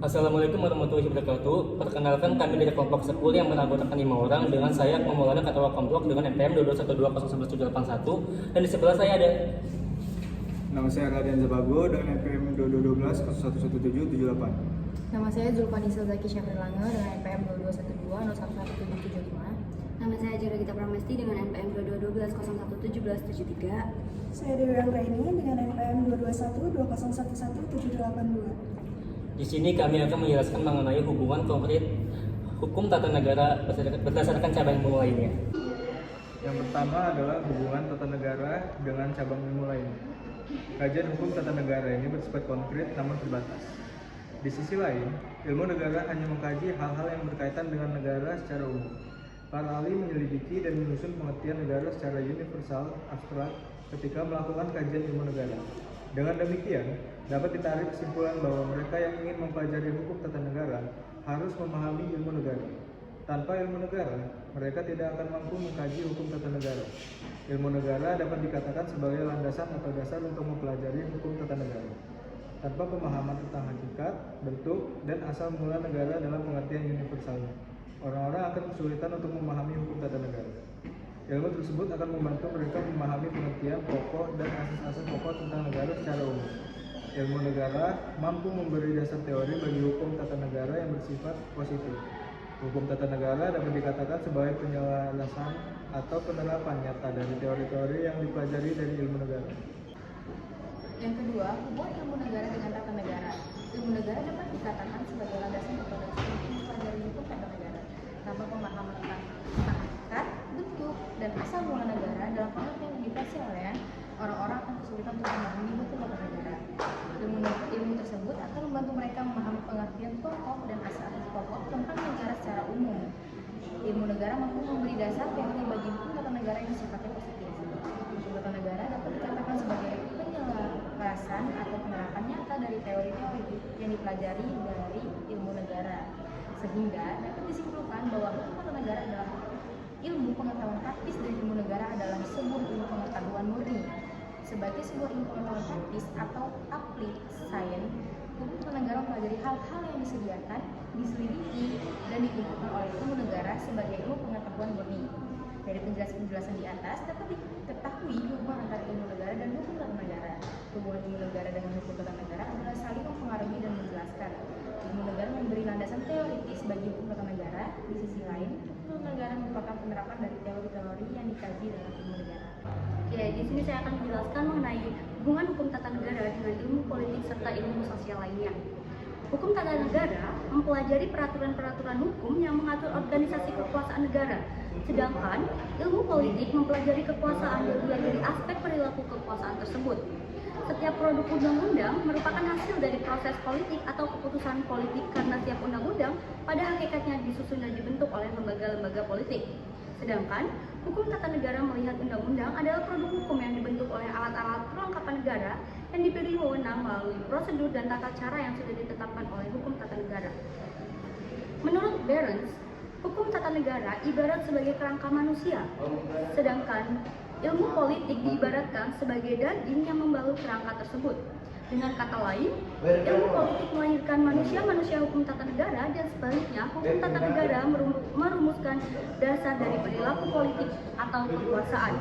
Assalamualaikum warahmatullahi wabarakatuh. Perkenalkan, kami dari kelompok 10 yang beranggotakan 5 orang dengan saya Maulana Ketua Kelompok dengan NPM 2212011171 dan di sebelah saya ada Nama saya Radian Zabago dengan NPM 2212 Nama saya Zulfanisa Zaki Syafrilange dengan NPM 2212 Nama saya Jura Gita Pramesti dengan NPM 2212 Saya Dewi Anggraini dengan NPM 22120111782. di sini kami akan menjelaskan mengenai hubungan konkret hukum tata negara berdasarkan cabang ilmu lainnya. Yang pertama adalah hubungan tata negara dengan cabang ilmu lainnya. Kajian hukum tata negara ini bersifat konkret namun terbatas. Di sisi lain, ilmu negara hanya mengkaji hal-hal yang berkaitan dengan negara secara umum. Para ahli menyelidiki dan menyusun pengertian negara secara universal abstrak ketika melakukan kajian ilmu negara. Dengan demikian, dapat ditarik kesimpulan bahwa mereka yang ingin mempelajari hukum tata negara harus memahami ilmu negara. Tanpa ilmu negara, mereka tidak akan mampu mengkaji hukum tata negara. Ilmu negara dapat dikatakan sebagai landasan atau dasar untuk mempelajari hukum tata negara. Tanpa pemahaman tentang hakikat, bentuk, dan asal mula negara dalam pengertian universalnya, orang-orang akan kesulitan untuk memahami hukum tata negara. Ilmu tersebut akan membantu mereka memahami pengertian pokok dan asas-asas pokok tentang negara secara umum. Ilmu negara mampu memberi dasar teori bagi hukum tata negara yang bersifat positif. Hukum tata negara dapat dikatakan sebagai penyelesaian atau penerapan nyata dari teori-teori yang dipelajari dari ilmu negara. Yang kedua, hubungan ilmu negara dengan tata negara. Ilmu negara dapat dikatakan sebagai landasan atau dasar untuk mempelajari hukum tata negara. Tanpa pemahaman tentang hakikat, bentuk, dan asal mula negara dalam pengertian yang diversialnya, orang-orang akan kesulitan untuk memahami hukum tata negara. Ilmu tersebut akan membantu mereka memahami pengertian pokok dan asas-asas pokok tentang negara secara umum. Ilmu negara mampu memberi dasar teori bagi hukum tata negara yang sifatnya positif. Hukum tata negara dapat dikatakan sebagai penyelarasan atau penerapan nyata dari teori-teori yang dipelajari dari ilmu negara, sehingga dapat disimpulkan bahwa hukum tata negara adalah ilmu pengetahuan praktis dan ilmu negara adalah sebuah ilmu pengetahuan murni. Sebagai sebuah ilmu pengetahuan praktis atau applied science, hukum tata negara mempelajari hal-hal yang disediakan, diselidiki, dan dikumpulkan oleh ilmu negara sebagai ilmu pengetahuan murni. Dari penjelasan-penjelasan di atas dapat diketahui hubungan antara ilmu negara dan hukum tata negara. Hubungan ilmu negara dengan hukum tata negara adalah saling mempengaruhi dan menjelaskan. Ilmu negara memberi landasan teoritis bagi hukum tata negara. Di sisi lain, hukum tata negara merupakan penerapan dari teori-teori yang dikaji dalam ilmu negara. Oke, di sini saya akan menjelaskan mengenai hubungan hukum tata negara dengan ilmu politik serta ilmu sosial lainnya. Hukum tata negara mempelajari peraturan-peraturan hukum yang mengatur organisasi kekuasaan negara, sedangkan ilmu politik mempelajari kekuasaan yang dilihat dari aspek perilaku kekuasaan tersebut. Setiap produk undang-undang merupakan hasil dari proses politik atau keputusan politik karena setiap undang-undang pada hakikatnya disusun dan dibentuk oleh lembaga-lembaga politik. Sedangkan hukum tata negara melihat undang-undang adalah produk hukum yang dibentuk oleh alat-alat perlengkapan negara yang diberi wewenang melalui prosedur dan tata cara yang sudah ditetapkan oleh hukum tata negara. Menurut Behrens, hukum tata negara ibarat sebagai kerangka manusia, sedangkan ilmu politik diibaratkan sebagai daging yang membalut kerangka tersebut. Dengan kata lain, ilmu politik melahirkan manusia-manusia hukum tata negara dan sebaliknya hukum tata negara merumuskan dasar dari perilaku politik atau kekuasaan.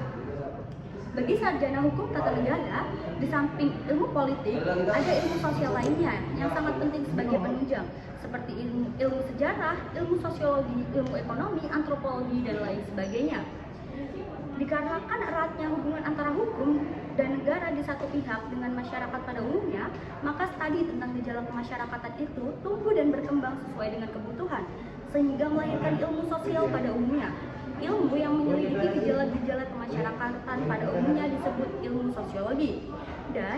Bagi sarjana hukum tata negara, di samping ilmu politik, ada ilmu sosial lainnya yang sangat penting sebagai penunjang, seperti ilmu sejarah, ilmu sosiologi, ilmu ekonomi, antropologi, dan lain sebagainya. Dikarenakan eratnya hubungan antara hukum dan negara di satu pihak dengan masyarakat pada umumnya, maka studi tentang gejala kemasyarakatan itu tumbuh dan berkembang sesuai dengan kebutuhan, sehingga melahirkan ilmu sosial pada umumnya. Ilmu yang menyelidiki gejala-gejala kemasyarakatan pada umumnya disebut ilmu sosiologi, dan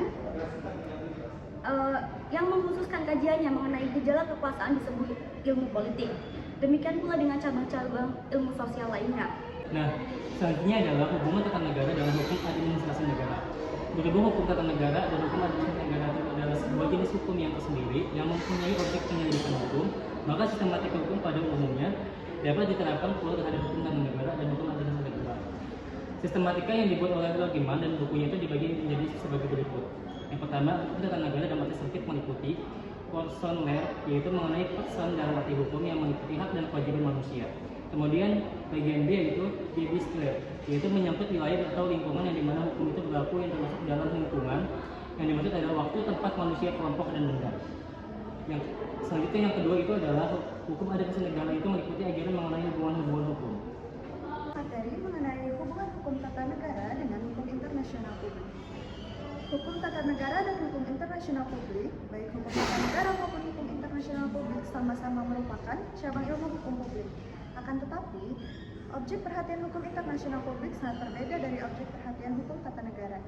yang mengkhususkan kajiannya mengenai gejala kekuasaan disebut ilmu politik. Demikian pula dengan cabang-cabang ilmu sosial lainnya. Nah, selanjutnya adalah hubungan tata negara dengan hukum administrasi negara. Berhubung hukum tata negara dan hukum administrasi negara itu adalah sebuah jenis hukum yang tersendiri yang mempunyai objek penyelidikan hukum, maka sistematika hukum pada umumnya dapat diterapkan pula terhadap hukum tata negara dan hukum administrasi negara. Sistematika yang dibuat oleh Logiman dan bukunya itu dibagi menjadi sebagai berikut. Yang pertama, hukum tata negara dalam arti sempit meliputi personer, yaitu mengenai person dalam arti hukum yang meliputi hak dan kewajiban manusia. Kemudian bagian B yaitu Debisphere, yaitu menyangkut wilayah atau lingkungan yang dimana hukum itu berlaku, yang termasuk dalam lingkungan yang dimaksud adalah waktu, tempat, manusia, kelompok, dan benda. Yang selanjutnya yang kedua itu adalah hukum adaptasi negara, itu meliputi ajaran mengenai hubungan-hubungan hukum. Materi mengenai hubungan hukum tata negara dengan hukum internasional publik. Hukum tata negara dan hukum internasional publik, baik hukum tata negara maupun hukum internasional publik, sama-sama merupakan cabang ilmu hukum publik. Akan tetapi, objek perhatian hukum internasional publik sangat berbeda dari objek perhatian hukum tata negara.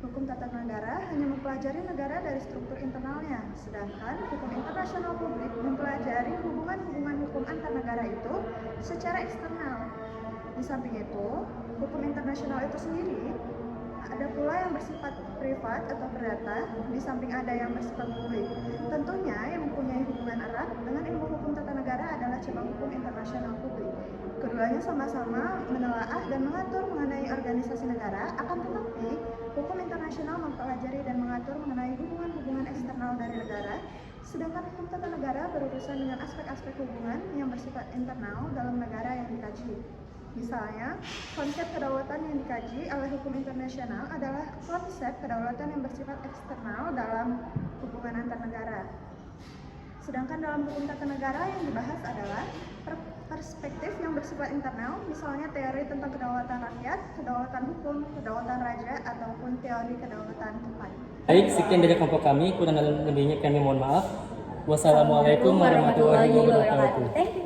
Hukum tata negara hanya mempelajari negara dari struktur internalnya, sedangkan hukum internasional publik mempelajari hubungan-hubungan hukum antar negara itu secara eksternal. Di samping itu, hukum internasional itu sendiri ada pula yang bersifat privat atau perdata, di samping ada yang bersifat publik. Tentunya yang mempunyai hubungan erat dengan ilmu hukum tata negara adalah cabang hukum internasional publik. Keduanya sama-sama menelaah dan mengatur mengenai organisasi negara, akan tetapi hukum internasional mempelajari dan mengatur mengenai hubungan-hubungan eksternal dari negara, sedangkan hukum tata negara berurusan dengan aspek-aspek hubungan yang bersifat internal dalam negara yang dikaji. Misalnya, konsep kedaulatan yang dikaji oleh hukum internasional adalah konsep kedaulatan yang bersifat eksternal dalam hubungan antar negara. Sedangkan dalam hukum tata negara yang dibahas adalah perspektif yang bersifat internal, misalnya teori tentang kedaulatan rakyat, kedaulatan hukum, kedaulatan raja, ataupun teori kedaulatan tempat. Baik, sekian dari kelompok kami, kurang lebihnya kami mohon maaf. Wassalamualaikum warahmatullahi wabarakatuh. Thank you.